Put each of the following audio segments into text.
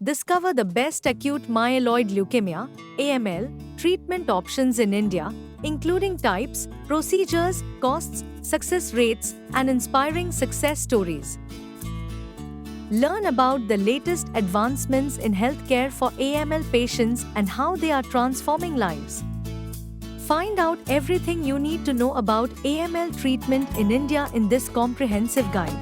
discover the best acute myeloid leukemia (AML) treatment options in India, including types, procedures, costs, success rates, and inspiring success stories. Learn about the latest advancements in healthcare for AML patients and how they are transforming lives. Find out everything you need to know about AML treatment in India in this comprehensive guide.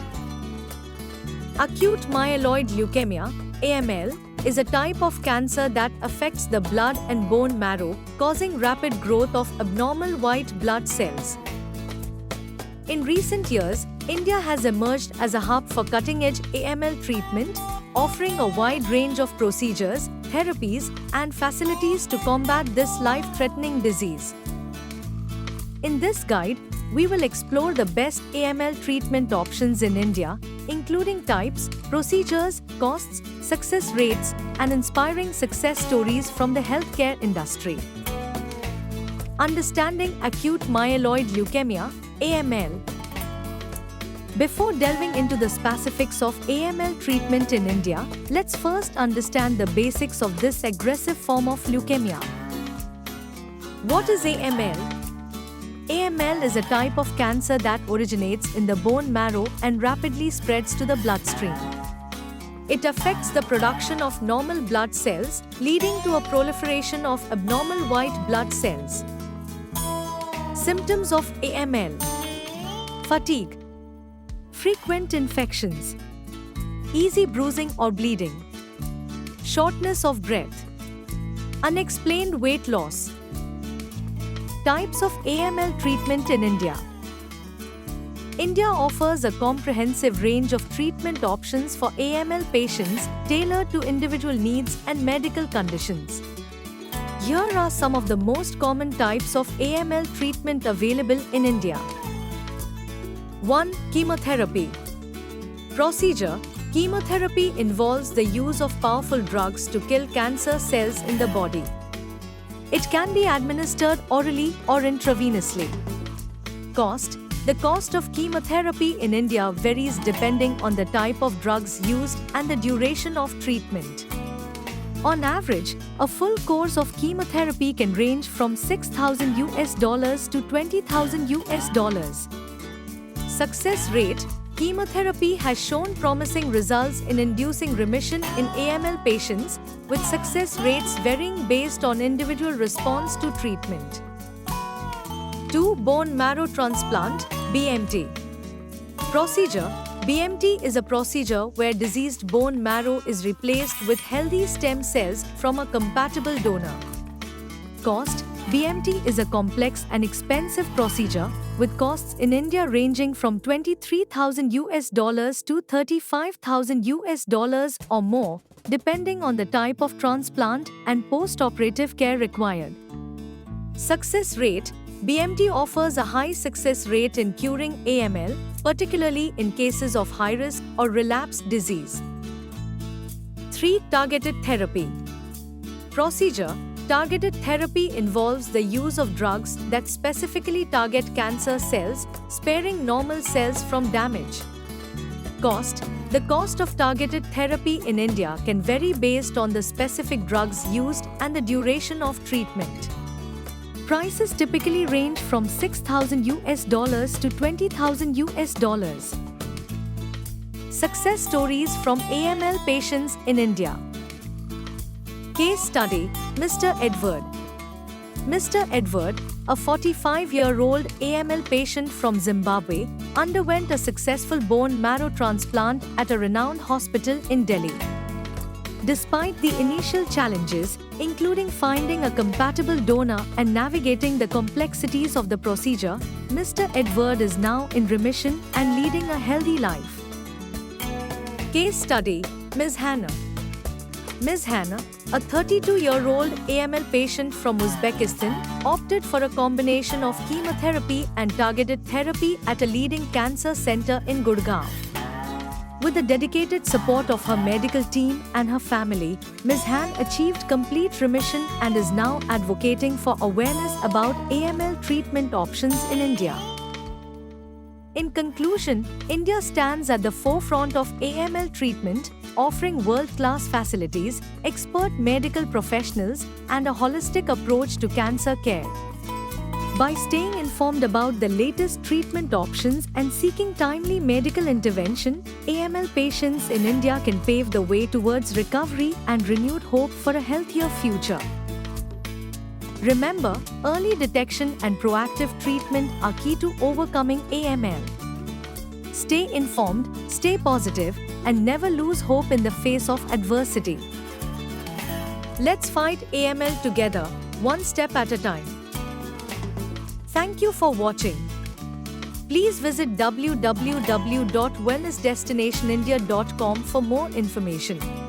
Acute myeloid leukemia (AML) is a type of cancer that affects the blood and bone marrow, causing rapid growth of abnormal white blood cells. In recent years, India has emerged as a hub for cutting-edge AML treatment, offering a wide range of procedures, therapies, and facilities to combat this life-threatening disease. In this guide, we will explore the best AML treatment options in India, including types, procedures, costs, success rates, and inspiring success stories from the healthcare industry. Understanding acute myeloid leukemia (AML). Before delving into the specifics of AML treatment in India, let's first understand the basics of this aggressive form of leukemia. What is AML? AML is a type of cancer that originates in the bone marrow and rapidly spreads to the bloodstream. It affects the production of normal blood cells, leading to a proliferation of abnormal white blood cells. Symptoms of AML: fatigue, frequent infections, easy bruising or bleeding, shortness of breath, unexplained weight loss. Types of AML treatment in India. India offers a comprehensive range of treatment options for AML patients tailored to individual needs and medical conditions. Here are some of the most common types of AML treatment available in India. 1. Chemotherapy. Procedure. Chemotherapy involves the use of powerful drugs to kill cancer cells in the body. It can be administered orally or intravenously. Cost. The cost of chemotherapy in India varies depending on the type of drugs used and the duration of treatment. On average, a full course of chemotherapy can range from $6,000 to $20,000. Success rate. Chemotherapy has shown promising results in inducing remission in AML patients, with success rates varying based on individual response to treatment. 2. Bone marrow transplant (BMT). Procedure. BMT is a procedure where diseased bone marrow is replaced with healthy stem cells from a compatible donor. Cost. BMT is a complex and expensive procedure, with costs in India ranging from $23,000 to $35,000 or more, depending on the type of transplant and post-operative care required. Success rate. BMT offers a high success rate in curing AML, particularly in cases of high-risk or relapsed disease. 3. Targeted therapy. Procedure. Targeted therapy involves the use of drugs that specifically target cancer cells, sparing normal cells from damage. Cost. The cost of targeted therapy in India can vary based on the specific drugs used and the duration of treatment. Prices typically range from $6,000 to $20,000. Success stories from AML patients in India. Case study: Mr. Edward. Mr. Edward, a 45-year-old AML patient from Zimbabwe, underwent a successful bone marrow transplant at a renowned hospital in Delhi. Despite the initial challenges, including finding a compatible donor and navigating the complexities of the procedure, Mr. Edward is now in remission and leading a healthy life. Case study: Ms. Hannah. Ms. Hannah, a 32-year-old AML patient from Uzbekistan, opted for a combination of chemotherapy and targeted therapy at a leading cancer center in Gurgaon. With the dedicated support of her medical team and her family, Ms. Han achieved complete remission and is now advocating for awareness about AML treatment options in India. In conclusion, India stands at the forefront of AML treatment, offering world-class facilities, expert medical professionals, and a holistic approach to cancer care. By staying informed about the latest treatment options and seeking timely medical intervention, AML patients in India can pave the way towards recovery and renewed hope for a healthier future. Remember, early detection and proactive treatment are key to overcoming AML. Stay informed, stay positive, and never lose hope in the face of adversity. Let's fight AML together, one step at a time. Thank you for watching. Please visit www.wellnessdestinationindia.com for more information.